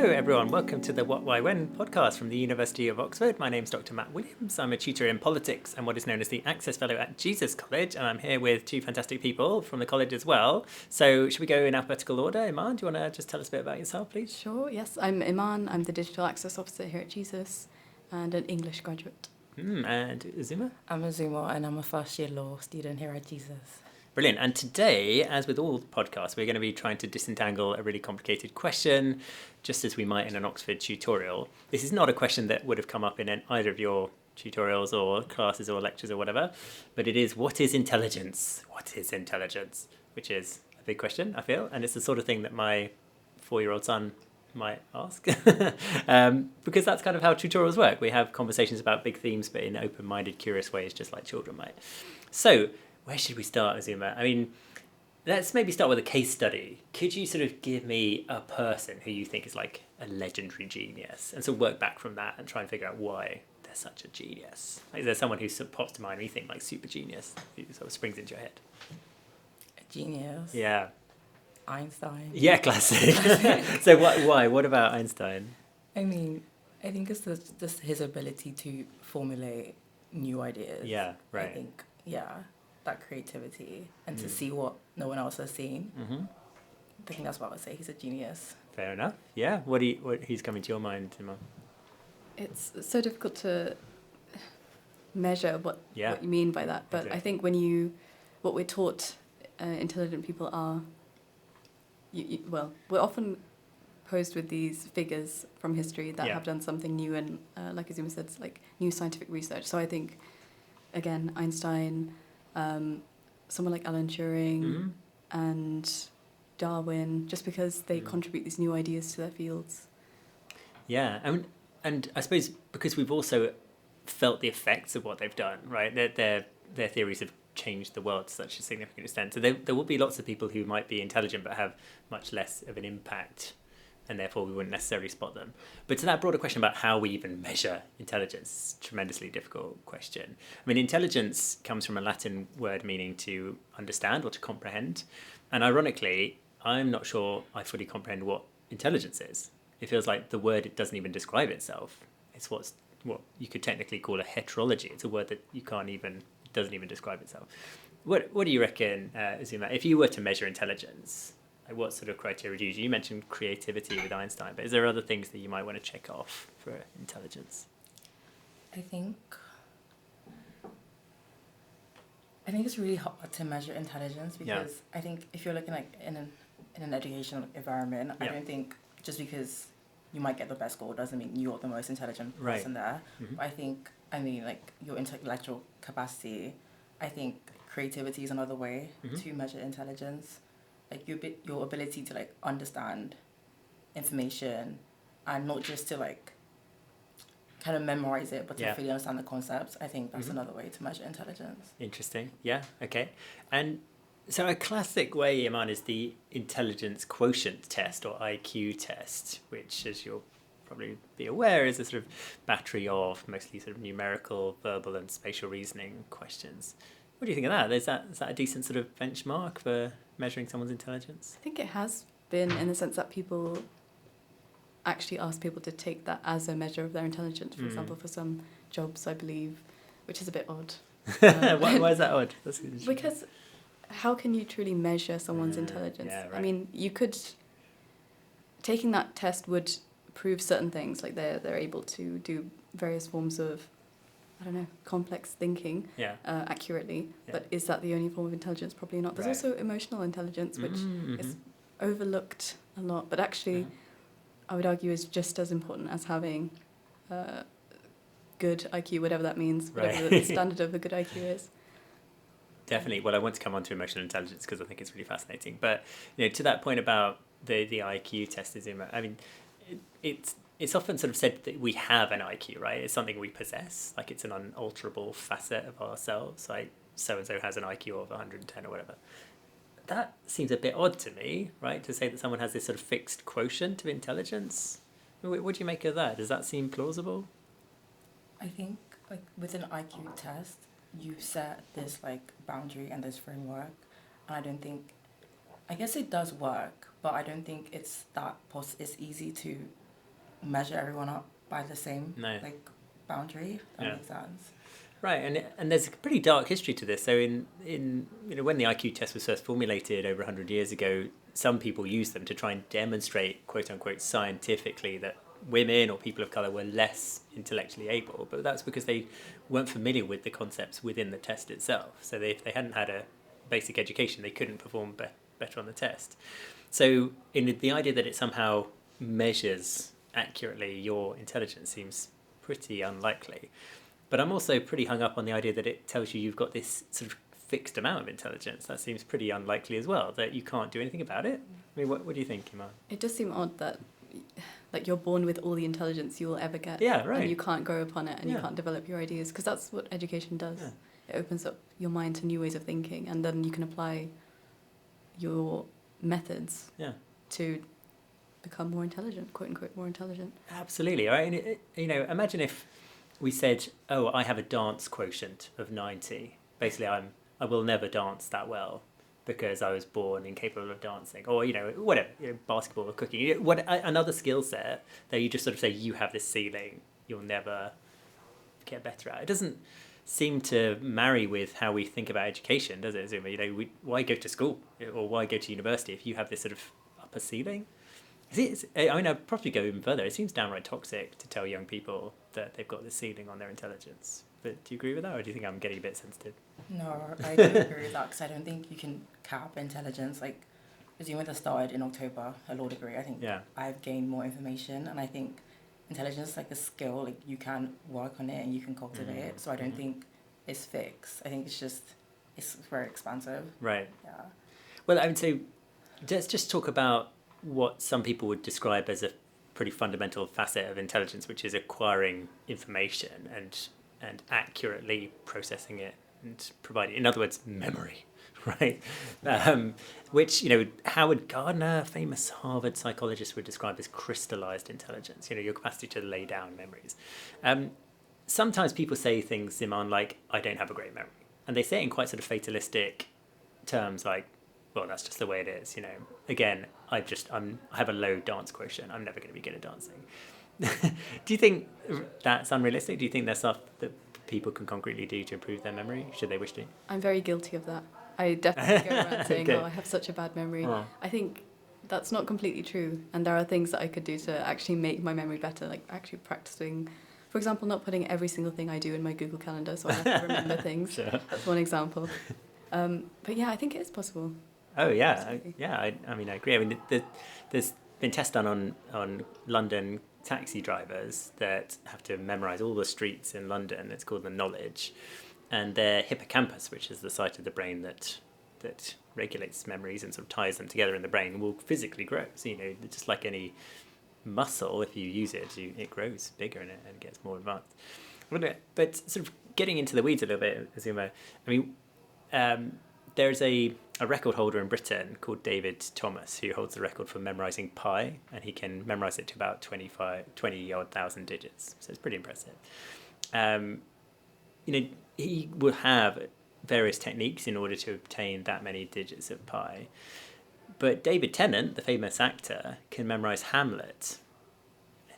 Hello everyone, welcome to the What, Why, When podcast from the University of Oxford. My name's Dr. Matt Williams. I'm a tutor in politics and what is known as the Access Fellow at Jesus College, and I'm here with two fantastic people from the college as well. So should we go in alphabetical order? Imaan, do you want to just tell us a bit about yourself, please? Sure, yes. I'm Imaan. I'm the Digital Access Officer here at Jesus and an English graduate. And Uzumma? I'm Uzumma and I'm a first year law student here at Jesus. Brilliant. And today, as with all podcasts, we're going to be trying to disentangle a really complicated question, just as we might in an Oxford tutorial. This is not a question that would have come up in either of your tutorials or classes or lectures or whatever, but it is, what is intelligence? What is intelligence? Which is a big question, I feel, and it's the sort of thing that my 4-year-old son might ask, because that's kind of how tutorials work. We have conversations about big themes, but in open-minded, curious ways, just like children might. So, where should we start, Uzumma? I mean, let's maybe start with a case study. Could you sort of give me a person who you think is like a legendary genius and sort of work back from that and try and figure out why they're such a genius? Like, is there someone who sort of pops to mind when you think like super genius, who sort of springs into your head? A genius? Yeah. Einstein? Yeah, classic. So why? What about Einstein? I mean, I think it's just his ability to formulate new ideas. Yeah, right. I think, that creativity and to see what no one else has seen. Mm-hmm. I think that's what I would say. He's a genius. Fair enough. Yeah. Who's coming to your mind, Imaan? It's so difficult to measure what you mean by that, but I think what we're taught intelligent people are, we're often posed with these figures from history that have done something new and, like Uzumma said, it's like new scientific research. So I think, again, Einstein, someone like Alan Turing and Darwin, just because they contribute these new ideas to their fields. Yeah, and I suppose because we've also felt the effects of what they've done, right? Their theories have changed the world to such a significant extent. So there will be lots of people who might be intelligent but have much less of an impact, and therefore we wouldn't necessarily spot them. But to that broader question about how we even measure intelligence, it's a tremendously difficult question. I mean, intelligence comes from a Latin word meaning to understand or to comprehend. And ironically, I'm not sure I fully comprehend what intelligence is. It feels like the word, it doesn't even describe itself. It's what you could technically call a heterology. It's a word that doesn't even describe itself. What do you reckon, Uzumma, if you were to measure intelligence, like what sort of criteria do you use? You mentioned creativity with Einstein, but is there other things that you might want to check off for intelligence? I think it's really hard to measure intelligence because I think if you're looking like in an educational environment, I don't think just because you might get the best score doesn't mean you're the most intelligent person there. Mm-hmm. But I think, like your intellectual capacity, I think creativity is another way to measure intelligence. Like your ability to like understand information and not just to like kind of memorize it, but to fully understand the concepts. I think that's another way to measure intelligence. Interesting. Yeah. Okay. And so a classic way, Imaan, is the intelligence quotient test or IQ test, which, as you'll probably be aware, is a sort of battery of mostly sort of numerical, verbal and spatial reasoning questions. What do you think of that? Is that a decent sort of benchmark for measuring someone's intelligence? I think it has been, in the sense that people actually ask people to take that as a measure of their intelligence, for example, for some jobs, I believe, which is a bit odd. Why is that odd? Because how can you truly measure someone's intelligence? Yeah, right. I mean, taking that test would prove certain things, like they're able to do various forms of, I don't know, complex thinking accurately. Yeah. But is that the only form of intelligence? Probably not. There's also emotional intelligence, which is overlooked a lot, but actually I would argue is just as important as having good IQ, whatever that means, whatever the standard of a good IQ is. Definitely. Well, I want to come on to emotional intelligence because I think it's really fascinating. But to that point about the IQ test, I mean, it's often sort of said that we have an IQ, right? It's something we possess, like it's an unalterable facet of ourselves. Like so-and-so has an IQ of 110 or whatever. That seems a bit odd to me, right? To say that someone has this sort of fixed quotient of intelligence. What do you make of that? Does that seem plausible? I think like with an IQ test, you set this like boundary and this framework, and I guess it does work, but I don't think it's it's easy to measure everyone up by the same like boundary. That makes sense. Right, and there's a pretty dark history to this. So in when the IQ test was first formulated over 100 years ago, some people used them to try and demonstrate, quote unquote, scientifically that women or people of colour were less intellectually able. But that's because they weren't familiar with the concepts within the test itself. So if they hadn't had a basic education, they couldn't perform better on the test. So the idea that it somehow measures accurately your intelligence seems pretty unlikely. But I'm also pretty hung up on the idea that it tells you you've got this sort of fixed amount of intelligence. That seems pretty unlikely as well, that you can't do anything about it. I mean, what do you think, Imaan? It does seem odd that like you're born with all the intelligence you will ever get. Yeah, right. And you can't grow upon it and you can't develop your ideas, because that's what education does. Yeah. It opens up your mind to new ways of thinking, and then you can apply your methods to become more intelligent, quote unquote, more intelligent. Absolutely. Right? And imagine if we said, oh, I have a dance quotient of 90. Basically, I will never dance that well because I was born incapable of dancing, or whatever, basketball or cooking, another skill set that you just sort of say you have this ceiling, you'll never get better at. It doesn't seem to marry with how we think about education, does it, Uzumma? Why go to school or why go to university if you have this sort of upper ceiling? I'd probably go even further. It seems downright toxic to tell young people that they've got this ceiling on their intelligence. But do you agree with that, or do you think I'm getting a bit sensitive? No, I don't agree with that, because I don't think you can cap intelligence. Like, assuming I started in October a law degree, I think I've gained more information, and I think intelligence is like a skill. Like, you can work on it and you can cultivate it. So I don't think it's fixed. I think it's very expansive. Right. Yeah. Well, I would say let's just talk about what some people would describe as a pretty fundamental facet of intelligence, which is acquiring information and accurately processing it and providing, in other words, memory, right? Which, Howard Gardner, famous Harvard psychologist, would describe as crystallized intelligence, your capacity to lay down memories. Sometimes people say things, Imaan, like, I don't have a great memory. And they say it in quite sort of fatalistic terms, like, well, that's just the way it is, Again, I have a low dance quotient. I'm never going to be good at dancing. Do you think that's unrealistic? Do you think there's stuff that people can concretely do to improve their memory, should they wish to? I'm very guilty of that. I definitely go around saying, I have such a bad memory. Oh. I think that's not completely true. And there are things that I could do to actually make my memory better, like actually practicing. For example, not putting every single thing I do in my Google Calendar so I have to remember things. Sure. That's one example. But yeah, I think it is possible. Oh, yeah. I agree. I mean, there's been tests done on London taxi drivers that have to memorise all the streets in London. It's called the knowledge. And their hippocampus, which is the site of the brain that regulates memories and sort of ties them together in the brain, will physically grow. So, just like any muscle, if you use it, it grows bigger and it gets more advanced. But sort of getting into the weeds a little bit, Uzumma, I mean, there's a record holder in Britain called David Thomas who holds the record for memorising pi, and he can memorise it to about 20-odd thousand digits. So it's pretty impressive. He will have various techniques in order to obtain that many digits of pi. But David Tennant, the famous actor, can memorise Hamlet,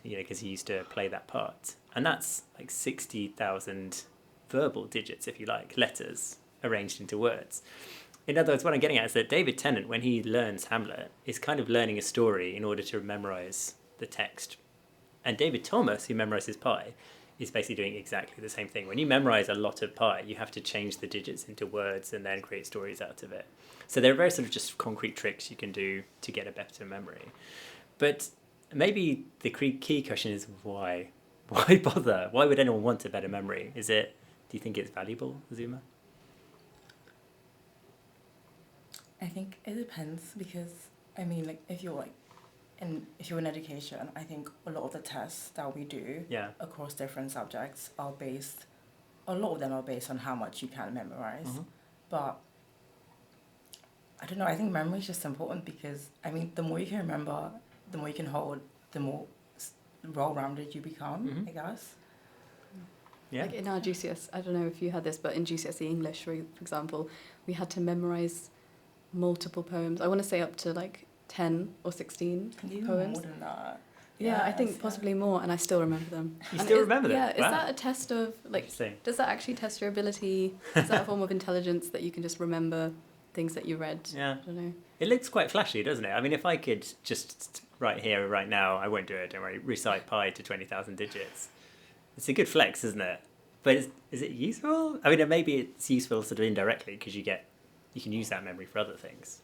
because he used to play that part. And that's like 60,000 verbal digits, if you like, letters arranged into words. In other words, what I'm getting at is that David Tennant, when he learns Hamlet, is kind of learning a story in order to memorise the text. And David Thomas, who memorises pi, is basically doing exactly the same thing. When you memorise a lot of pi, you have to change the digits into words and then create stories out of it. So there are very sort of just concrete tricks you can do to get a better memory. But maybe the key question is why? Why bother? Why would anyone want a better memory? Do you think it's valuable, Uzumma? I think it depends, because if you're in education, I think a lot of the tests that we do across different subjects a lot of them are based on how much you can memorize. Mm-hmm. But I don't know, I think memory is just important because the more you can remember, the more you can hold, the more well-rounded you become, I guess. Yeah. Like in our GCSE, I don't know if you had this, but in GCSE English, for example, we had to memorize multiple poems. I want to say up to like 10 or 16 poems. More than that. Yeah, I think possibly more, and I still remember them. You still remember them? Yeah, wow. Is that a test of, like, does that actually test your ability? Is that a form of intelligence that you can just remember things that you read? Yeah. I don't know. It looks quite flashy, doesn't it? I mean, if I could just right here, right now, I won't do it, don't worry, recite pi to 20,000 digits. It's a good flex, isn't it? But is it useful? I mean, maybe it's useful sort of indirectly because you can use that memory for other things.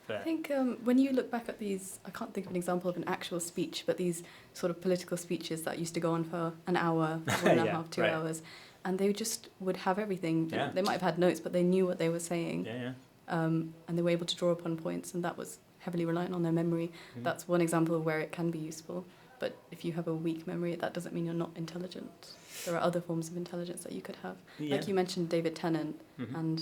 But I think when you look back at these, I can't think of an example of an actual speech, but these sort of political speeches that used to go on for an hour, 1.5, 2 hours, and they just would have everything. Yeah. They might have had notes, but they knew what they were saying. Yeah. And they were able to draw upon points, and that was heavily reliant on their memory. That's one example of where it can be useful. But if you have a weak memory, that doesn't mean you're not intelligent. There are other forms of intelligence that you could have. Yeah. Like you mentioned David Tennant and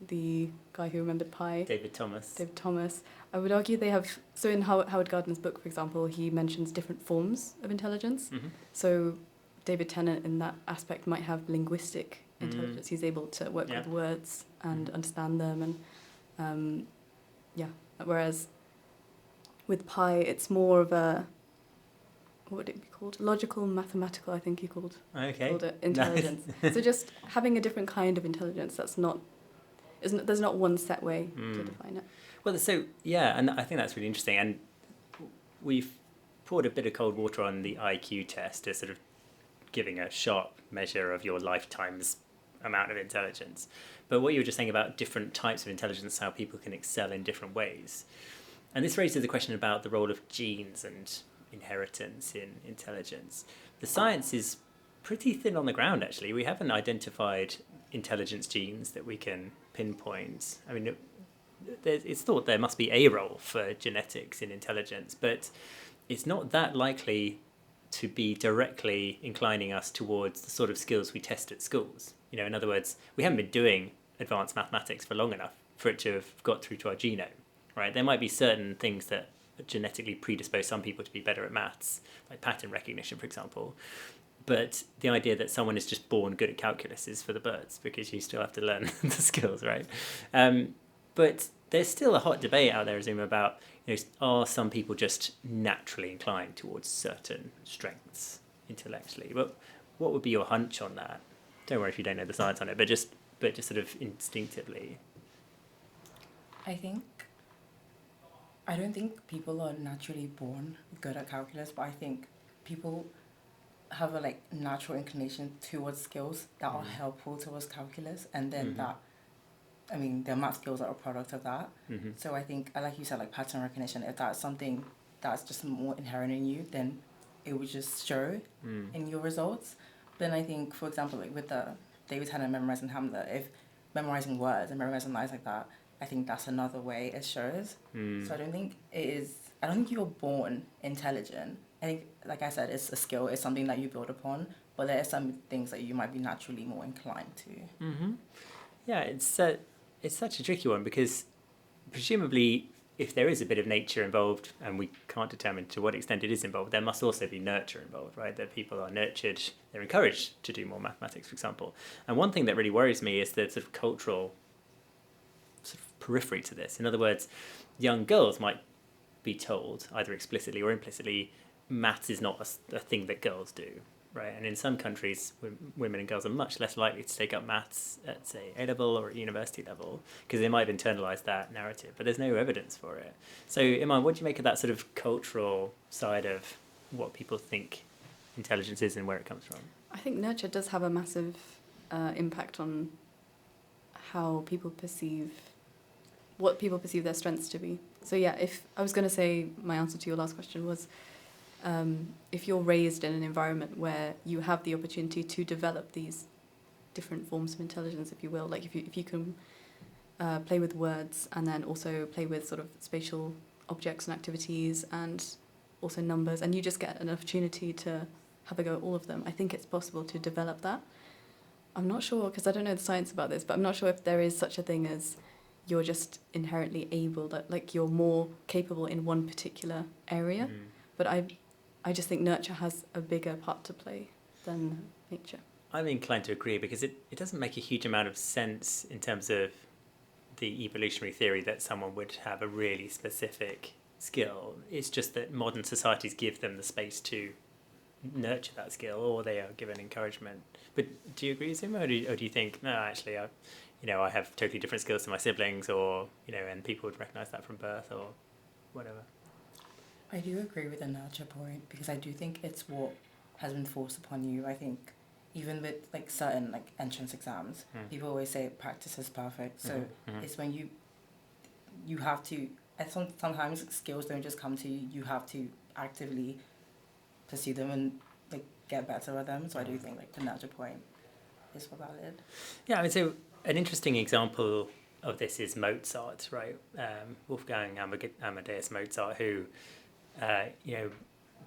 the guy who remembered pi. David Thomas. I would argue they have... So in Howard Gardner's book, for example, he mentions different forms of intelligence. So David Tennant in that aspect might have linguistic intelligence. He's able to work with words and understand them. And whereas with pi, it's more of a... What would it be called? Logical, mathematical, I think he called it, intelligence. So just having a different kind of intelligence that's not... There's not one set way to define it. Well, and I think that's really interesting. And we've poured a bit of cold water on the IQ test as sort of giving a sharp measure of your lifetime's amount of intelligence. But what you were just saying about different types of intelligence, how people can excel in different ways. And this raises the question about the role of genes and inheritance in intelligence. The science is pretty thin on the ground, actually. We haven't identified intelligence genes that we can pinpoint. I mean, it's thought there must be a role for genetics in intelligence, but it's not that likely to be directly inclining us towards the sort of skills we test at schools. You know, in other words, we haven't been doing advanced mathematics for long enough for it to have got through to our genome, right? There might be certain things that genetically predispose some people to be better at maths, like pattern recognition, for example. But the idea that someone is just born good at calculus is for the birds, because you still have to learn the skills, right? But there's still a hot debate out there, Uzumma, about, are some people just naturally inclined towards certain strengths intellectually? What would be your hunch on that? Don't worry if you don't know the science on it, but just sort of instinctively. I don't think people are naturally born good at calculus, but I think people have a natural inclination towards skills that are helpful towards calculus, and then their math skills are a product of that. So I think, like you said, pattern recognition, if that's something that's just more inherent in you, then it would just show in your results. Then I think, for example, with the David Tennant memorizing Hamlet, if memorizing words and memorizing lines like that, I think that's another way it shows. So I don't think you're born intelligent. I think, like I said, it's a skill. It's something that you build upon. But there are some things that you might be naturally more inclined to. Yeah, it's such a tricky one, because presumably if there is a bit of nature involved, and we can't determine to what extent it is involved, there must also be nurture involved, right? That people are nurtured, they're encouraged to do more mathematics, for example. And one thing that really worries me is the sort of cultural sort of periphery to this. In other words, young girls might be told, either explicitly or implicitly, maths is not a thing that girls do, right? And in some countries, women and girls are much less likely to take up maths at, say, A-level or at university level, because they might have internalized that narrative, but there's no evidence for it. So, Imaan, what do you make of that sort of cultural side of what people think intelligence is and where it comes from? I think nurture does have a massive impact on how people perceive their strengths to be. So yeah, if I was going to say, my answer to your last question was, if you're raised in an environment where you have the opportunity to develop these different forms of intelligence, if you will, like if you can play with words and then also play with sort of spatial objects and activities and also numbers, and you just get an opportunity to have a go at all of them, I think it's possible to develop that. I'm not sure, because I don't know the science about this, but I'm not sure if there is such a thing as you're just inherently able, that like you're more capable in one particular area. But I just think nurture has a bigger part to play than nature. I'm inclined to agree, because it doesn't make a huge amount of sense in terms of the evolutionary theory that someone would have a really specific skill. It's just that modern societies give them the space to nurture that skill, or they are given encouragement. But do you agree, Uzumma, or do you think, no, actually, I have totally different skills to my siblings, or, and people would recognise that from birth, or whatever? I do agree with the nurture point, because I do think it's what has been forced upon you. I think even with like certain like entrance exams, people always say practice is perfect. So it's when you have to, and sometimes skills don't just come to you, you have to actively pursue them and like get better at them. So I do think like the nurture point is valid. Yeah, I would say an interesting example of this is Mozart, right? Wolfgang Amadeus Mozart, who,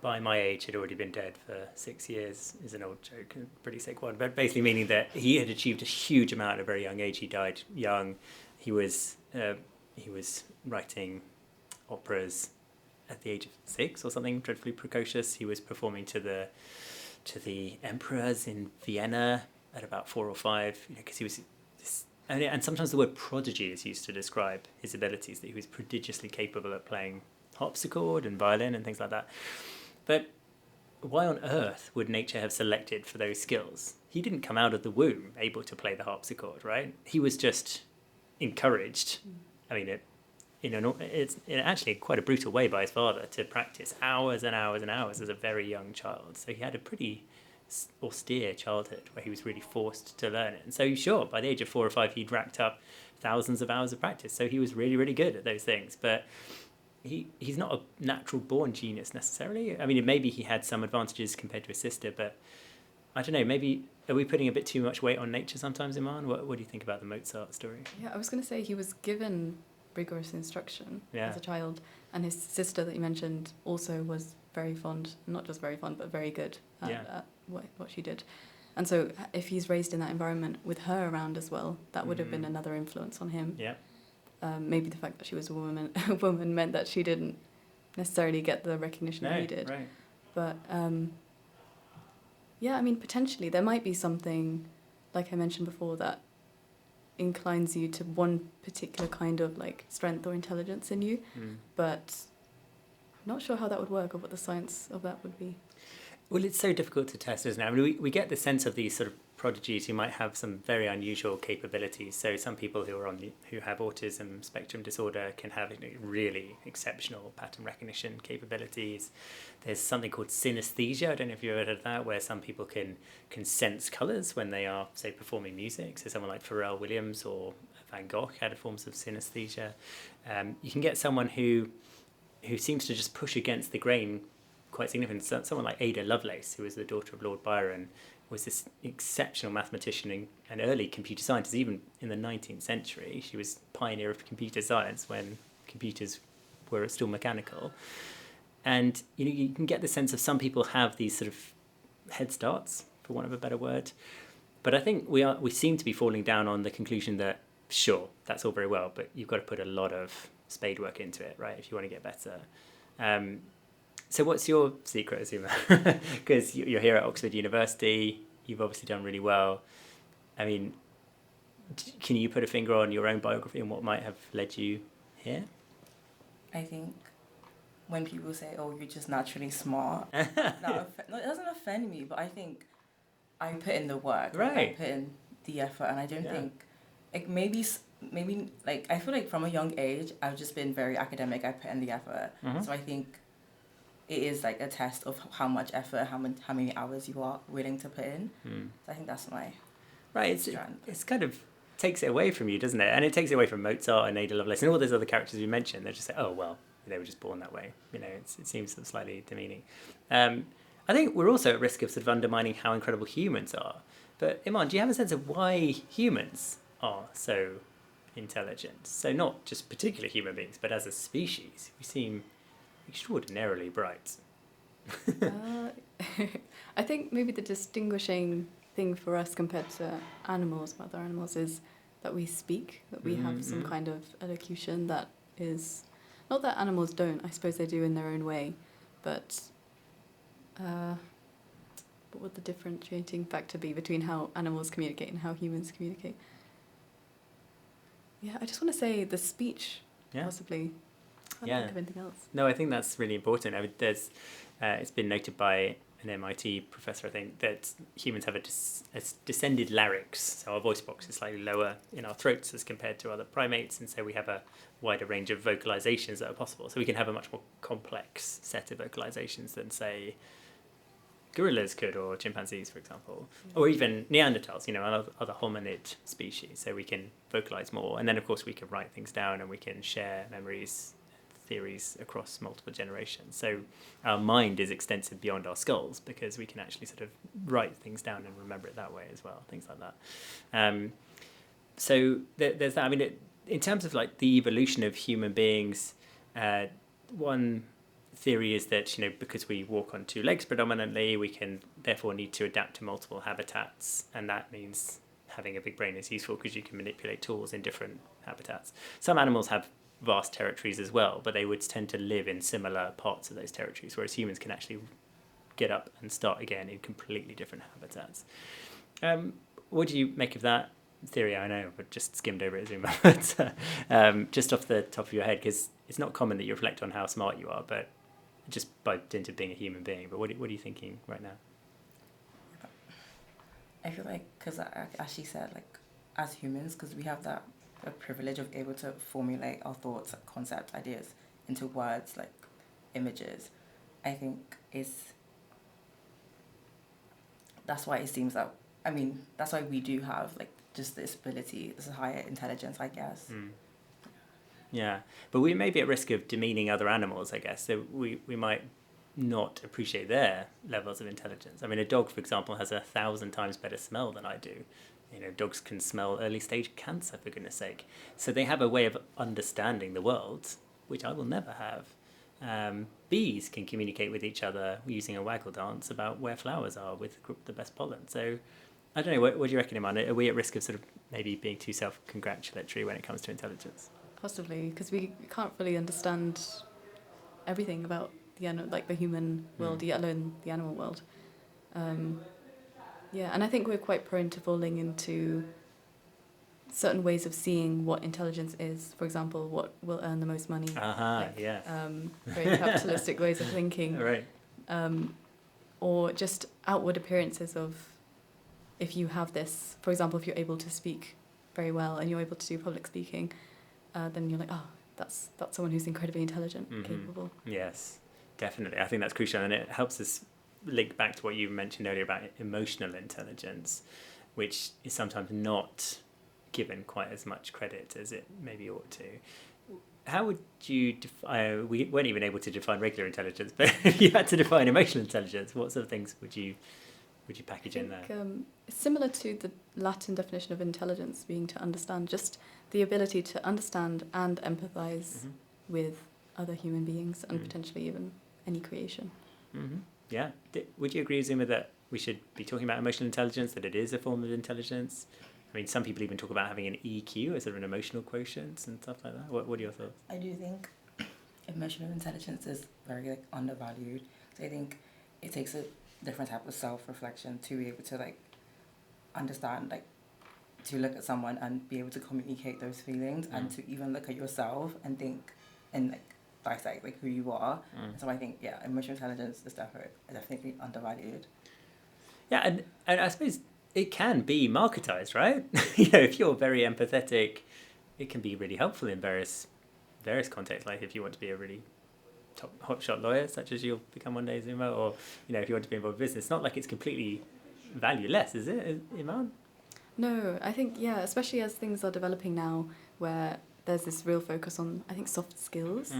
by my age had already been dead for 6 years, is an old joke, a pretty sick one, but basically meaning that he had achieved a huge amount at a very young age. He died young. He was writing operas at the age of 6 or something, dreadfully precocious. He was performing to the emperors in Vienna at about 4 or 5, because he was this, and sometimes the word prodigy is used to describe his abilities, that he was prodigiously capable at playing harpsichord and violin and things like that. But why on earth would nature have selected for those skills? He didn't come out of the womb able to play the harpsichord, right? He was just encouraged. I mean, it's actually quite a brutal way by his father to practice hours and hours and hours as a very young child. So he had a pretty austere childhood where he was really forced to learn it. And so sure, by the age of 4 or 5, he'd racked up thousands of hours of practice. So he was really, really good at those things. But he's not a natural born genius necessarily. I mean, maybe he had some advantages compared to his sister, but I don't know, maybe are we putting a bit too much weight on nature sometimes, Imaan? What do you think about the Mozart story? Yeah, I was going to say he was given rigorous instruction as a child, and his sister that you mentioned also was very fond, not just very fond, but very good at what she did. And so if he's raised in that environment with her around as well, that would have been another influence on him. Yeah. Maybe the fact that she was a woman meant that she didn't necessarily get the recognition that he did. Right. But yeah, I mean, potentially there might be something, like I mentioned before, that inclines you to one particular kind of like strength or intelligence in you, but I'm not sure how that would work or what the science of that would be. Well, it's so difficult to test, isn't it? I mean, we get the sense of these sort of prodigies who might have some very unusual capabilities. So some people who have autism spectrum disorder can have really exceptional pattern recognition capabilities. There's something called synesthesia. I don't know if you've ever heard of that, where some people can sense colours when they are, say, performing music. So someone like Pharrell Williams or Van Gogh had forms of synesthesia. You can get someone who seems to just push against the grain quite significant. Someone like Ada Lovelace, who was the daughter of Lord Byron, was this exceptional mathematician and early computer scientist. Even in the 19th century, she was pioneer of computer science when computers were still mechanical. And you can get the sense of some people have these sort of head starts, for want of a better word. But I think we seem to be falling down on the conclusion that sure, that's all very well, but you've got to put a lot of spade work into it, right, if you want to get better. So what's your secret, Uzumma? Because you're here at Oxford University, you've obviously done really well. I mean, can you put a finger on your own biography and what might have led you here? I think when people say, oh, you're just naturally smart, it doesn't offend me, but I think I put in the work. Right. Like, I put in the effort, and I don't think, like, maybe, like, I feel like from a young age, I've just been very academic. I put in the effort. So I think it is like a test of how much effort, how many hours you are willing to put in. So I think that's my strength. It's kind of takes it away from you, doesn't it? And it takes it away from Mozart and Ada Lovelace and all those other characters you mentioned. They just say, oh, well, they were just born that way. It seems sort of slightly demeaning. I think we're also at risk of sort of undermining how incredible humans are. But Imaan, do you have a sense of why humans are so intelligent? So not just particular human beings, but as a species, we seem extraordinarily bright. I think maybe the distinguishing thing for us compared to other animals, is that we speak, that we have some kind of elocution that is, not that animals don't, I suppose they do in their own way, but what would the differentiating factor be between how animals communicate and how humans communicate? Yeah, I just want to say the speech, possibly. can't think of anything else. No, I think that's really important. I mean, it's been noted by an MIT professor, I think, that humans have a descended larynx. So our voice box is slightly lower in our throats as compared to other primates, and so we have a wider range of vocalizations that are possible. So we can have a much more complex set of vocalizations than, say, gorillas could, or chimpanzees, for example, or even Neanderthals, other hominid species. So we can vocalize more, and then of course we can write things down, and we can share memories, theories across multiple generations. So our mind is extensive beyond our skulls, because we can actually sort of write things down and remember it that way as well, things like that. So there's that. I mean, in terms of like the evolution of human beings, one theory is that because we walk on two legs predominantly, we can therefore need to adapt to multiple habitats, and that means having a big brain is useful because you can manipulate tools in different habitats. Some animals have vast territories as well, but they would tend to live in similar parts of those territories, whereas humans can actually get up and start again in completely different habitats. What do you make of that theory? I know I've just skimmed over it, Uzumma, but just off the top of your head, because it's not common that you reflect on how smart you are, but just by dint of being a human being. But what are you thinking right now? I feel like, because as she said, like, as humans, because we have that privilege of able to formulate our thoughts, like, concepts, ideas into words, like images, I think that's why it seems that, that's why we do have like just this ability, this higher intelligence, I guess. Yeah, but we may be at risk of demeaning other animals, I guess. So we might not appreciate their levels of intelligence. I mean, a dog, for example, has 1,000 times better smell than I do. Dogs can smell early stage cancer, for goodness sake. So they have a way of understanding the world, which I will never have. Bees can communicate with each other using a waggle dance about where flowers are with the best pollen. So I don't know, what do you reckon, Imaan? Are we at risk of sort of maybe being too self-congratulatory when it comes to intelligence? Possibly, because we can't fully understand everything about the human world, let alone the animal world. And I think we're quite prone to falling into certain ways of seeing what intelligence is. For example, what will earn the most money. Very capitalistic ways of thinking. Right. Or just outward appearances of, if you have this, for example, if you're able to speak very well and you're able to do public speaking, then you're like, that's someone who's incredibly intelligent, capable. Yes, definitely. I think that's crucial, and it helps us link back to what you mentioned earlier about emotional intelligence, which is sometimes not given quite as much credit as it maybe ought to. How would you define? We weren't even able to define regular intelligence, but if you had to define emotional intelligence, what sort of things would you package in there? It's similar to the Latin definition of intelligence being to understand, just the ability to understand and empathise with other human beings and potentially even any creation. Yeah. Would you agree, Uzumma, that we should be talking about emotional intelligence, that it is a form of intelligence? I mean, some people even talk about having an EQ as sort of an emotional quotient and stuff like that. What are your thoughts? I do think emotional intelligence is very undervalued. So I think it takes a different type of self-reflection to be able to understand, to look at someone and be able to communicate those feelings and to even look at yourself and think and dissect who you are. So I think emotional intelligence is definitely undervalued. Yeah, and I suppose it can be marketized, right? If you're very empathetic, it can be really helpful in various contexts. Like if you want to be a really top hotshot lawyer, such as you'll become one day, Uzumma, or if you want to be involved in business, it's not like it's completely valueless, is it, Imaan? No, I think especially as things are developing now, where there's this real focus on, I think, soft skills.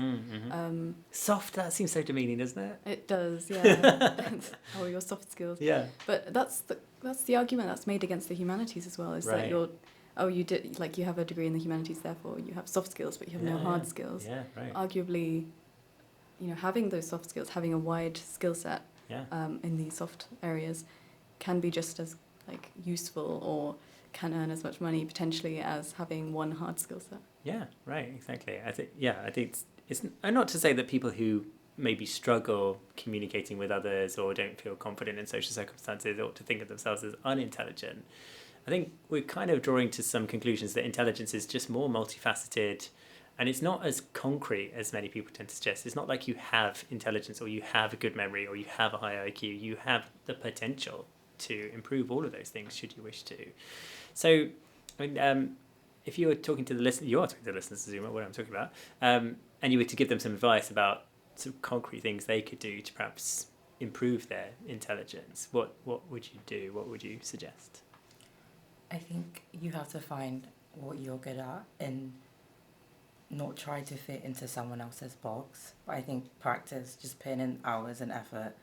Soft, that seems so demeaning, doesn't it? It does, yeah. Your soft skills. Yeah. But that's the argument that's made against the humanities as well, is that you have a degree in the humanities, therefore you have soft skills, but you have no hard skills. Yeah, right. Arguably, having those soft skills, having a wide skill set in these soft areas can be just as useful or can earn as much money potentially as having one hard skill set. Yeah, right, exactly. I think it's not to say that people who maybe struggle communicating with others or don't feel confident in social circumstances ought to think of themselves as unintelligent. I think we're kind of drawing to some conclusions that intelligence is just more multifaceted And it's not as concrete as many people tend to suggest. It's not like you have intelligence or you have a good memory or you have a high IQ. You have the potential to improve all of those things should you wish to. So, I mean, if you were talking to the listeners, you are talking to the listeners, Uzumma, what I'm talking about, and you were to give them some advice about some concrete things they could do to perhaps improve their intelligence, what would you do? What would you suggest? I think you have to find what you're good at and not try to fit into someone else's box. But I think practice, just putting in hours and effort,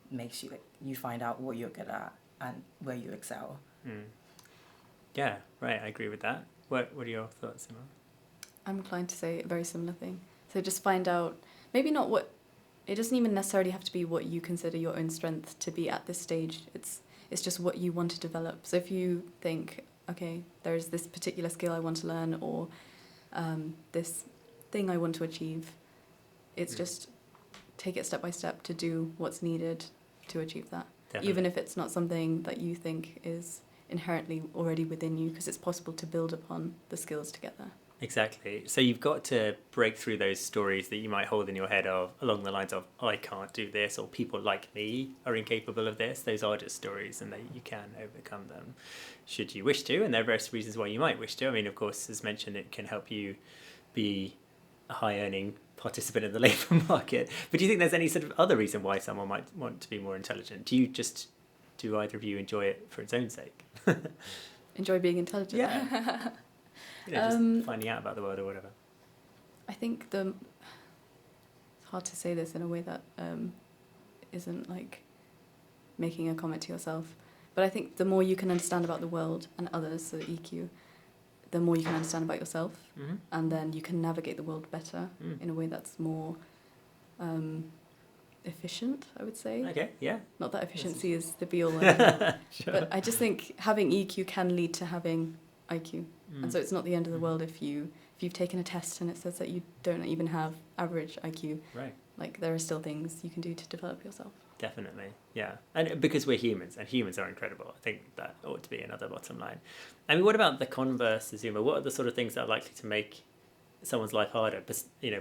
makes you you find out what you're good at and where you excel. Yeah, right. I agree with that. What are your thoughts, Imaan? I'm inclined to say a very similar thing. So just find out, maybe not what, it doesn't even necessarily have to be what you consider your own strength to be at this stage. It's just what you want to develop. So if you think, okay, there's this particular skill I want to learn, or this thing I want to achieve, it's just take it step by step to do what's needed to achieve that. Definitely. Even if it's not something that you think is inherently already within you, because it's possible to build upon the skills to get there. Exactly. So you've got to break through those stories that you might hold in your head of along the lines of, I can't do this, or people like me are incapable of this. Those are just stories, and you can overcome them should you wish to, and there are various reasons why you might wish to. I mean, of course, as mentioned, it can help you be a high-earning participant in the labour market. But do you think there's any sort of other reason why someone might want to be more intelligent? Do either of you enjoy it for its own sake? Enjoy being intelligent? Yeah. Just finding out about the world or whatever. I think it's hard to say this in a way that isn't like making a comment to yourself. But I think the more you can understand about the world and others, so EQ, the more you can understand about yourself, and then you can navigate the world better in a way that's more efficient, I would say. Okay, yeah. Not that efficiency is the be-all and end-all, sure. But I just think having EQ can lead to having IQ. And so it's not the end of the world if you've taken a test and it says that you don't even have average IQ. Right. Like, there are still things you can do to develop yourself. Definitely, yeah. And because we're humans, and humans are incredible, I think that ought to be another bottom line. I mean, what about the converse, Uzumma? What are the sort of things that are likely to make someone's life harder,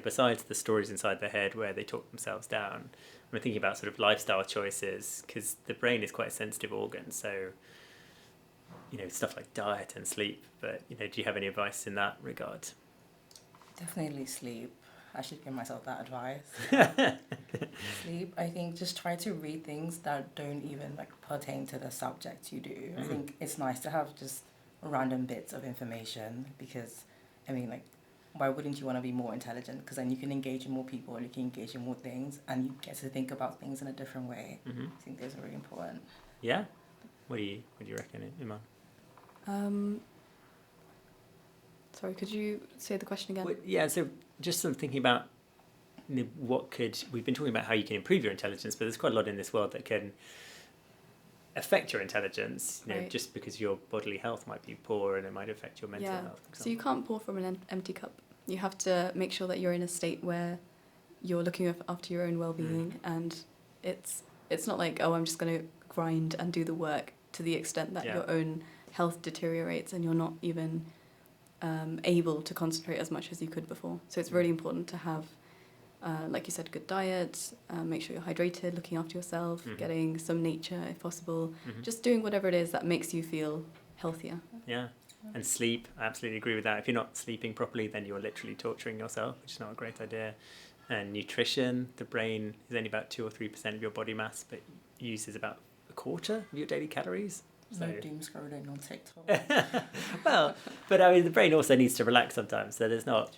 besides the stories inside their head where they talk themselves down? I'm thinking about sort of lifestyle choices, because the brain is quite a sensitive organ, so stuff like diet and sleep. But do you have any advice in that regard? Definitely sleep. I should give myself that advice. Sleep. I think just try to read things that don't even pertain to the subject you do. I think it's nice to have just random bits of information, because why wouldn't you want to be more intelligent? Because then you can engage in more people, and you can engage in more things, and you get to think about things in a different way. I think those are really important. Yeah. What do you reckon, Imaan? Sorry, could you say the question again? Well, yeah, so just sort of thinking about we've been talking about how you can improve your intelligence, but there's quite a lot in this world that can affect your intelligence, right. Just because your bodily health might be poor, and it might affect your mental health. So you can't pour from an empty cup. You have to make sure that you're in a state where you're looking after your own well-being, and it's not like, I'm just going to grind and do the work to the extent that your own health deteriorates and you're not even able to concentrate as much as you could before. So it's really important to have, like you said, good diet, make sure you're hydrated, looking after yourself, getting some nature if possible, just doing whatever it is that makes you feel healthier. Yeah, and sleep, I absolutely agree with that. If you're not sleeping properly, then you're literally torturing yourself, which is not a great idea. And nutrition, the brain is only about 2 or 3% of your body mass, but uses about a quarter of your daily calories. So. No doom scrolling on TikTok. Well, but I mean, the brain also needs to relax sometimes, so there's not,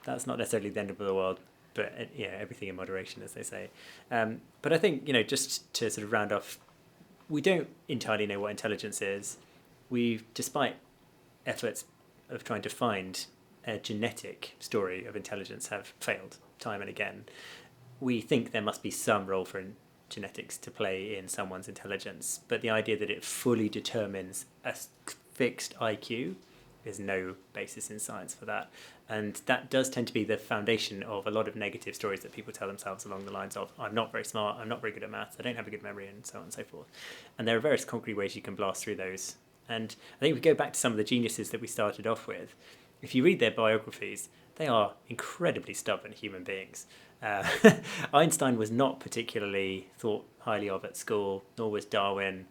that's not necessarily the end of the world, but everything in moderation, as they say. But I think, just to sort of round off, we don't entirely know what intelligence is. Despite efforts of trying to find a genetic story of intelligence, have failed time and again. We think there must be some role for genetics to play in someone's intelligence, but the idea that it fully determines a fixed IQ, there's no basis in science for that. And that does tend to be the foundation of a lot of negative stories that people tell themselves along the lines of, I'm not very smart, I'm not very good at maths, I don't have a good memory, and so on and so forth. And there are various concrete ways you can blast through those. And I think if we go back to some of the geniuses that we started off with, if you read their biographies, they are incredibly stubborn human beings. Einstein was not particularly thought highly of at school, nor was Darwin.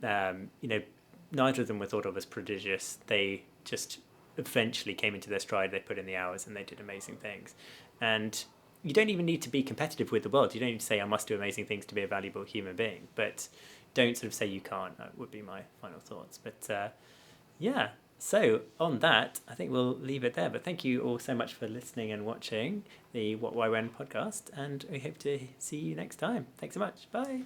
Neither of them were thought of as prodigious. They just eventually came into their stride. They put in the hours and they did amazing things. And you don't even need to be competitive with the world. You don't need to say, I must do amazing things to be a valuable human being. But don't sort of say you can't. That would be my final thoughts. But yeah. So on that, I think we'll leave it there. But thank you all so much for listening and watching the What, Why, When podcast. And we hope to see you next time. Thanks so much. Bye.